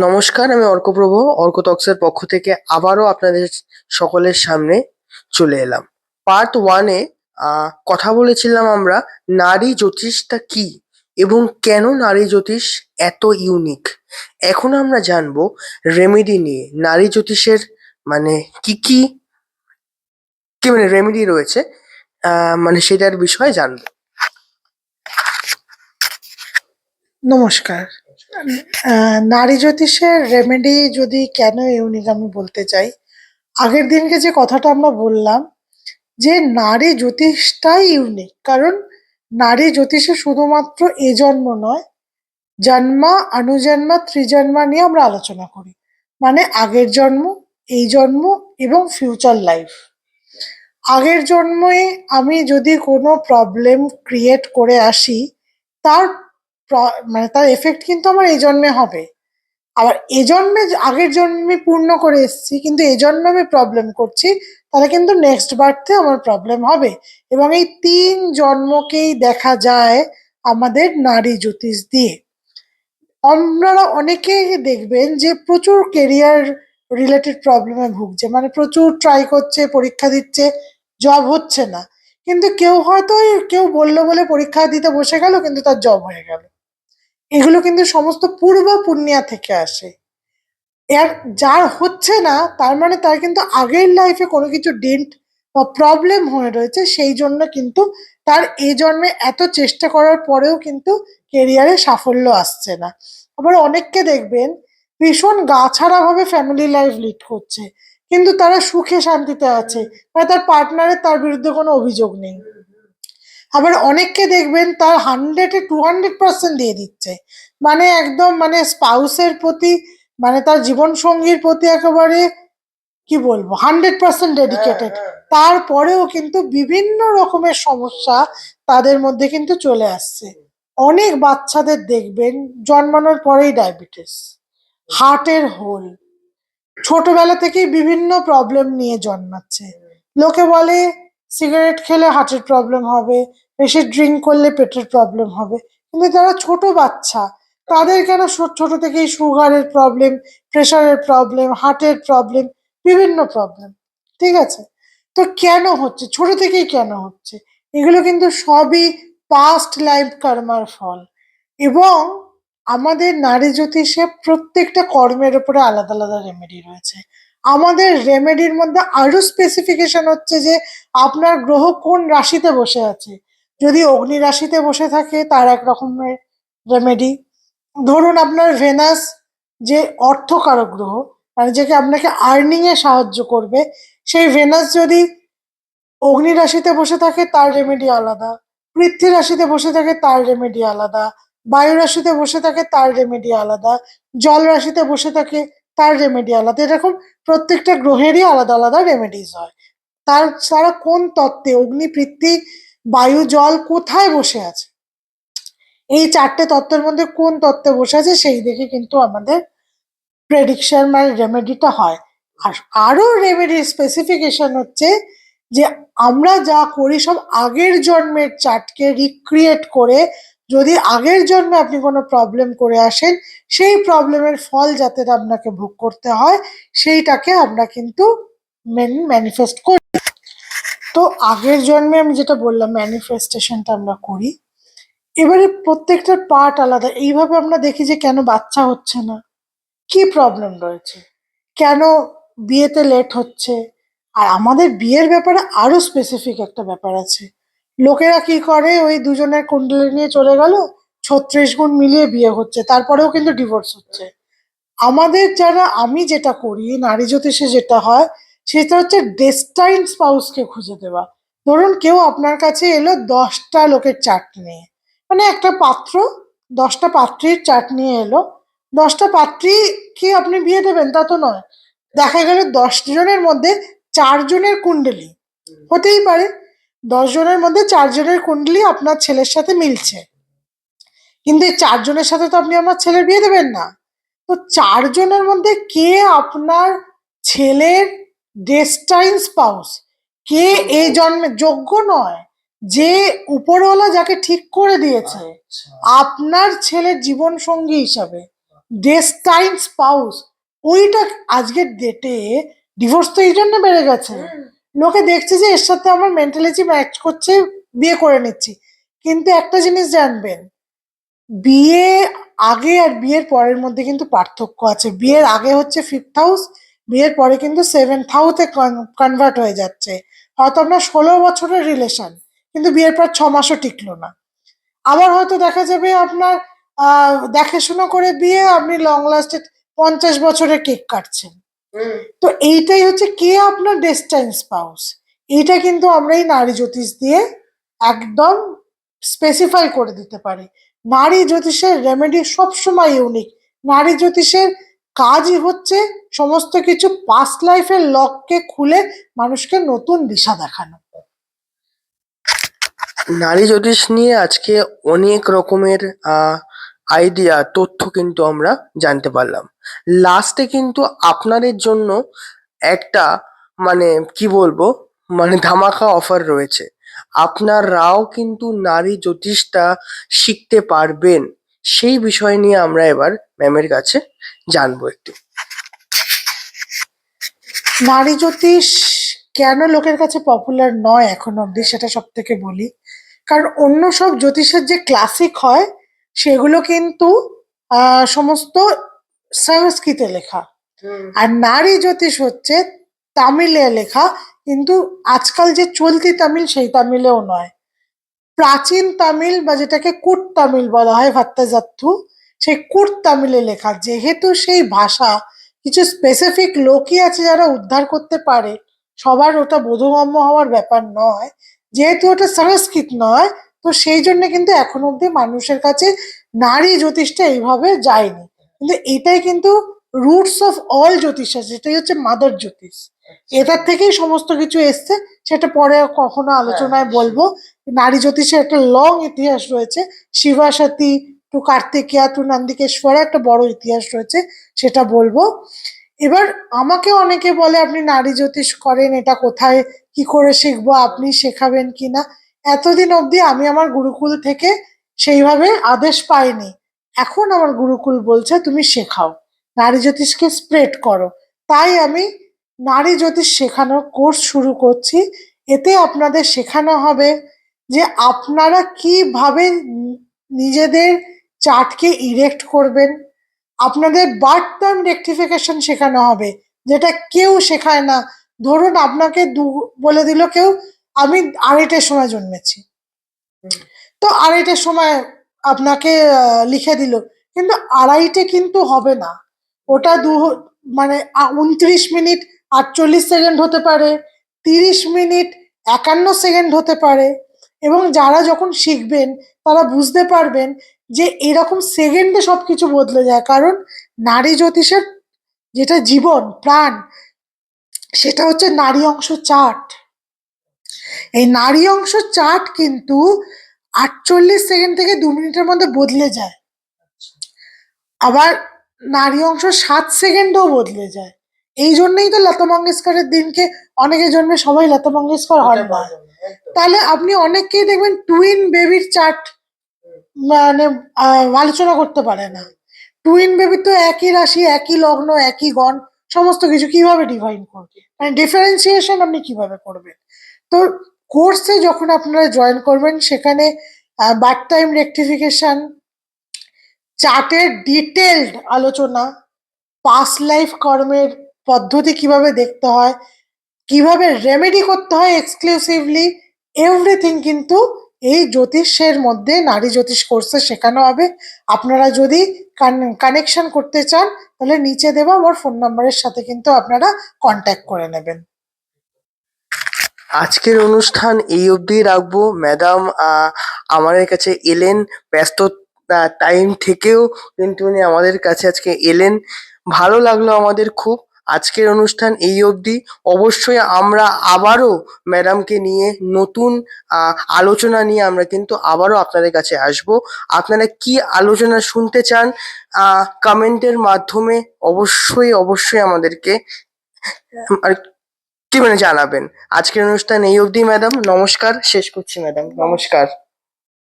নমস্কার, আমি অর্কপ্রভ। অর্ক টক্সের পক্ষ থেকে আবারও আপনাদের সকলের সামনে চলে এলাম। পার্ট ওয়ানে কথা বলেছিলাম আমরা নারী জ্যোতিষটা কি এবং কেন নারী জ্যোতিষ এত ইউনিক। এখন আমরা জানবো রেমেডি নিয়ে। নারী জ্যোতিষের মানে কি কি কি মানে রেমেডি রয়েছে, মানে সেটার বিষয়ে জানবো। নমস্কার। নারী জ্যোতিষের রেমেডি যদি কেন ইউনিক আমি বলতে চাই, আগের দিনকে যে কথাটা আমরা বললাম যে নারী জ্যোতিষটাই ইউনিক, কারণ নারী জ্যোতিষে শুধুমাত্র এ জন্ম নয়, জন্মা অনুজন্মা ত্রিজন্মা নিয়ে আমরা আলোচনা করি। মানে আগের জন্ম, এই জন্ম এবং ফিউচার লাইফ। আগের জন্মে আমি যদি কোনো প্রবলেম ক্রিয়েট করে আসি, তার মানে তার এফেক্ট কিন্তু আমার এই জন্মে হবে। আবার এ জন্মে আগের জন্মে পূর্ণ করে এসেছি, কিন্তু এই জন্মে আমি প্রবলেম করছি, তাহলে কিন্তু নেক্সট বার্থে আমার প্রবলেম হবে। এবং এই ৩ জন্মকেই দেখা যায় আমাদের নারী জ্যোতিষ দিয়ে। আপনারা অনেকেই দেখবেন যে প্রচুর কেরিয়ার রিলেটেড প্রবলেমে ভুগছে, মানে প্রচুর ট্রাই করছে, পরীক্ষা দিচ্ছে, জব হচ্ছে না। কিন্তু কেউ হয়তো কেউ বললো বলে পরীক্ষা দিতে বসে গেল, কিন্তু তার জব হয়ে গেল। এগুলো কিন্তু সমস্ত পূর্ব পুণ্যিয়া থেকে আসে। এর যার হচ্ছে না তার মানে তার কিন্তু আগের লাইফে কোনো কিছু ডেন্ট বা প্রবলেম হয়ে রয়েছে, সেই জন্য কিন্তু তার এই জন্মে এত চেষ্টা করার পরেও কিন্তু কেরিয়ারে সাফল্য আসছে না। আবার অনেককে দেখবেন ভীষণ গাছাড়া ভাবে ফ্যামিলি লাইফ লিড করছে, কিন্তু তারা সুখে শান্তিতে আছে, মানে তার পার্টনারের তার বিরুদ্ধে কোনো অভিযোগ নেই। আবার অনেককে দেখবেন তার 100-এ 200% দিয়ে দিচ্ছে, মানে একদম মানে স্পাউসের প্রতি, মানে তার জীবন সঙ্গীর প্রতি একেবারে কি বলবো 100% ডেডিকেটেড। তারপরেও কিন্তু বিভিন্ন রকমের সমস্যা তাদের মধ্যে কিন্তু চলে আসছে। অনেক বাচ্চাদের দেখবেন জন্মানোর পরেই ডায়াবেটিস, হার্টের হোল, ছোটবেলা থেকেই বিভিন্ন প্রবলেম নিয়ে জন্মাচ্ছে। লোকে বলে সিগারেট খেলে হার্টের প্রবলেম হবে, বেশি ড্রিঙ্ক করলে পেটের প্রবলেম হবে, কিন্তু যারা ছোট বাচ্চা তাদের কেন ছোট থেকেই সুগারের প্রবলেম, প্রেশারের প্রবলেম, হার্টের প্রবলেম, বিভিন্ন প্রবলেম। ঠিক আছে, তো কেন হচ্ছে, ছোট থেকেই কেন হচ্ছে? এগুলো কিন্তু সবই পাস্ট লাইফ কর্মার ফল। এবং আমাদের নারী জ্যোতিষে প্রত্যেকটা কর্মের উপরে আলাদা আলাদা রেমেডি রয়েছে। আমাদের রেমেডির মধ্যে আরো স্পেসিফিকেশন হচ্ছে যে আপনার গ্রহ কোন রাশিতে বসে আছে। যদি অগ্নি রাশিতে বসে থাকে তার এক রকমের রেমেডি। ধরুন আপনার ভেনাস, যে অর্থকারক গ্রহ, মানে যেকে আপনাকে আর্নিং এ সাহায্য করবে, সেই ভেনাস যদি অগ্নি রাশিতে বসে থাকে তার রেমেডি আলাদা, পৃথ্বী রাশিতে বসে থাকে তার রেমেডি আলাদা, বায়ু রাশিতে বসে থাকে তার রেমেডি আলাদা, জল রাশিতে বসে থাকে তার রেমেডি আলাদা। এরকম প্রত্যেকটা গ্রহেরই আলাদা আলাদা রেমেডিস হয়। তারা কোন তত্ত্বে, অগ্নি, পৃথ্বী, বায়ু, জল কোথায় বসে আছে, এই 4টে তত্ত্বের মধ্যে কোন তত্ত্বে বসে আছে সেই দেখে কিন্তু আমাদের প্রেডিকশন মানে রেমেডিটা হয়। আর আরো রেমেডির স্পেসিফিকেশন হচ্ছে যে আমরা যা করি সব আগের জন্মের চার্টকে রিক্রিয়েট করে, যদি আগের জন্মে আপনি কোনো প্রবলেম করে আসেন, সেই প্রবলেমের ফল যাতে আপনাকে ভোগ করতে হয়, সেইটাকে আমরা কিন্তু ম্যানিফেস্ট করি। তো আগের জন্মে আমি যেটা বললাম ম্যানিফেস্টেশনটা আমরা করি। এবারে প্রত্যেকটার পার্ট আলাদা। এইভাবে আমরা দেখি যে কেন বাচ্চা হচ্ছে না, কি প্রবলেম রয়েছে, কেন বিয়েতে লেট হচ্ছে। আর আমাদের বিয়ের ব্যাপারে আরো স্পেসিফিক একটা ব্যাপার আছে। লোকেরা কি করে, ওই দুজনের কুণ্ডলী নিয়ে চলে গেল, 36 গুণ মিলিয়ে বিয়ে হচ্ছে, তারপরেও কিন্তু ডিভোর্স হচ্ছে। আমাদের যারা, আমি যেটা করি নারী জ্যোতিষে যেটা হয় সেটা হচ্ছে ডেস্টাইন স্পাউসকে খুঁজে দেওয়া। ধরুন কেউ আপনার কাছে এলো 10টা লোকের চার্ট নিয়ে, মানে একটা পাত্র 10টা পাত্রীর চার্ট নিয়ে এলো। 10টা পাত্রী কি আপনি বিয়ে দেবেন তা তো নয়। দেখা গেল 10 জনের মধ্যে 4 জনের কুণ্ডলী হতেই পারে, 10 জনের মধ্যে 4 জনের কুণ্ডলী আপনার ছেলের সাথে মিলছে, কিন্তু এই 4 জনের সাথে তো আপনি আপনার ছেলের বিয়ে দেবেন না। তো 4 জনের মধ্যে কে আপনার ছেলের ডেস্টাইন স্পাউস, কে এই জন্মে যোগ্য নয়, যে উপরওয়ালা যাকে ঠিক করে দিয়েছে আপনার ছেলের জীবন সঙ্গী হিসাবে, ডেস্টাইন স্পাউস, ওইটা আজকের ডেটে ডিভোর্স তো এই জন্য বেড়ে গেছে। লোকে দেখছে যে এর সাথে আমার মেন্টালিটি ম্যাচ করছে, বিয়ে করে নিচ্ছি। কিন্তু একটা জিনিস জানবেন, বিয়ে আগে আর বিয়ের পরের মধ্যে কিন্তু পার্থক্য আছে। বিয়ের আগে হচ্ছে ফিফথ হাউস, বিয়ের পরে কিন্তু সেভেন্থ হাউসে কনভার্ট হয়ে যাচ্ছে। হয়তো আপনার 16 বছরের রিলেশন, কিন্তু বিয়ের পর 6 মাসও টিকলো না। আবার হয়তো দেখা যাবে আপনার দেখাশোনা করে বিয়ে, আপনি লং লাস্টেড 50 বছরের কেক কাটছেন। তো এইটাই হচ্ছে কে আপনার ডেস্টাইন স্পাউস। এইটা কিন্তু আমরা এই নারী জ্যোতিষ দিয়ে একদম স্পেসিফাই করে দিতে পারি। নারী জ্যোতিষের রেমেডি সবসময় ইউনিক। নারী জ্যোতিষের কাজই হচ্ছে সমস্ত কিছু পাস্ট লাইফের লককে খুলে মানুষকে নতুন দিশা দেখানো। নারী জ্যোতিষ নিয়ে আজকে অনেক রকমের আইডিয়া, তথ্য কিন্তু আমরা জানতে পারলাম। লাস্টে কিন্তু আপনাদের জন্য একটা, মানে কি বলবো, মানে ধামাকা অফার রয়েছে। আপনারাও কিন্তু নারী জ্যোতিষটা শিখতে পারবেন। সেই বিষয় নিয়ে আমরা এবার ম্যামের কাছে জানবো একটু। নারী জ্যোতিষ কেন লোকের কাছে পপুলার নয় এখন অব্দি, সেটা সব থেকে বলি। কারণ অন্য সব জ্যোতিষের যে ক্লাসিক হয় সেগুলো কিন্তু সমস্ত সংস্কৃতে লেখা, আর নারী জ্যোতিষ হচ্ছে তামিলে লেখা। কিন্তু আজকাল যে চলতি তামিল সেই তামিলেও নয়, প্রাচীন তামিল বা যেটাকে কুট তামিল বলা হয়, ভাত্তাজাত্থু, সেই কুট তামিলে লেখা। যেহেতু সেই ভাষা কিছু স্পেসিফিক লোকই আছে যারা উদ্ধার করতে পারে, সবার ওটা বোধগম্য হওয়ার ব্যাপার নয়। যেহেতু ওটা সংস্কৃত নয়, তো সেই জন্য কিন্তু এখন অব্দি মানুষের কাছে নারী জ্যোতিষটা এইভাবে যায়নি। কিন্তু এটাই কিন্তু রুটস অফ অল জ্যোতিষ, যেটাই হচ্ছে মাদার জ্যোতিষ। এটার থেকেই সমস্ত কিছু এসছে। সেটা পরে কখনো আলোচনায় বলবো। নারী জ্যোতিষের একটা লং ইতিহাস রয়েছে, শিবা সতী টু কার্তিকেয়া টু নন্দিকেশ্বরা, একটা বড় ইতিহাস রয়েছে, সেটা বলবো। এবার আমাকে অনেকে বলে আপনি নারী জ্যোতিষ করেন, এটা কোথায় কি করে শিখবো, আপনি শেখাবেন কিনা। এতদিন অবধি আমি আমার গুরুকুল থেকে সেইভাবে আদেশ পাইনি। এখন আমার গুরুকুল বলছে তুমি শেখাও, নারী জ্যোতিষকে স্প্রেড করো। তাই আমি নারী জ্যোতিষ শেখানোর কোর্স শুরু করছি। এতে আপনাদের শেখানো হবে যে আপনারা কিভাবে নিজেদের চার্টকে ইরেক্ট করবেন। আপনাদের বার্থ টাইম রেকটিফিকেশন শেখানো হবে, যেটা কেউ শেখায় না। ধরুন আপনাকে বলে দিল কেউ আমি 2:30টার সময় জন্মেছি, তো 2:30টার সময় আপনাকে লিখে দিল, কিন্তু 2:30 কিন্তু হবে না। ওটা মানে 29 মিনিট 48 সেকেন্ড হতে পারে, 30 মিনিট 51 সেকেন্ড হতে পারে। এবং যারা যখন শিখবেন তারা বুঝতে পারবেন যে এরকম সেকেন্ডে সবকিছু বদলে যায়। কারণ নারী জ্যোতিষের যেটা জীবন প্রাণ, সেটা হচ্ছে নারী অংশ চার্ট। এই নারী অংশ চার্ট কিন্তু 48 সেকেন্ড থেকে 2 মিনিটের মধ্যে বদলে যায়। আবার নারী অংশ 7 সেকেন্ডেও বদলে যায়। এই জন্যই তো লতা মঙ্গেশকরের দিনকে অনেকে জন্মে, সবাই লতা মঙ্গেশকর হন না। তাহলে আপনি অনেককেই দেখবেন টুইন বেবির চার্ট মানে আলোচনা করতে পারে না। টুইন বেবি তো একই রাশি, একই লগ্ন, একই গণ, সমস্ত কিছু কিভাবে ডিভাইন করবে, মানে ডিফারেন্সিয়েশন আপনি কিভাবে করবেন। তো কোর্সে যখন আপনারা জয়েন করবেন সেখানে বার্থ টাইম রেকটিফিকেশন, চার্টের ডিটেলড আলোচনা, পাস্ট লাইফ কর্মের পদ্ধতি কিভাবে দেখতে হয়, কিভাবে রেমেডি করতে হয় এক্সক্লুসিভলি, এভরিথিং কিন্তু এই জ্যোতিষের মধ্যে নারী জ্যোতিষ কোর্সে শেখানো হবে। আপনারা যদি কানেকশন করতে চান তাহলে নিচে দেওয়া আমার ফোন নাম্বারের সাথে কিন্তু আপনারা কন্ট্যাক্ট করে নেবেন। আজকের অনুষ্ঠান এই অবধি রাখবো। ম্যাডাম আমাদের কাছে এলেন, ব্যস্ত টাইম থেকেও কিন্তু উনি আমাদের কাছে আজকে এলেন। ভালো লাগলো আমাদের খুব। আজকের অনুষ্ঠান এই অবধি। অবশ্যই আমরা আবারও ম্যাডামকে নিয়ে নতুন আলোচনা নিয়ে আমরা কিন্তু আবারও আপনাদের কাছে আসবো। আপনারা কি আলোচনা শুনতে চান কমেন্টের মাধ্যমে অবশ্যই অবশ্যই আমাদেরকে আর কি মানে জানাবেন। আজকের অনুষ্ঠান এই অবধি ম্যাডাম, নমস্কার। শেষ করছি ম্যাডাম, নমস্কার।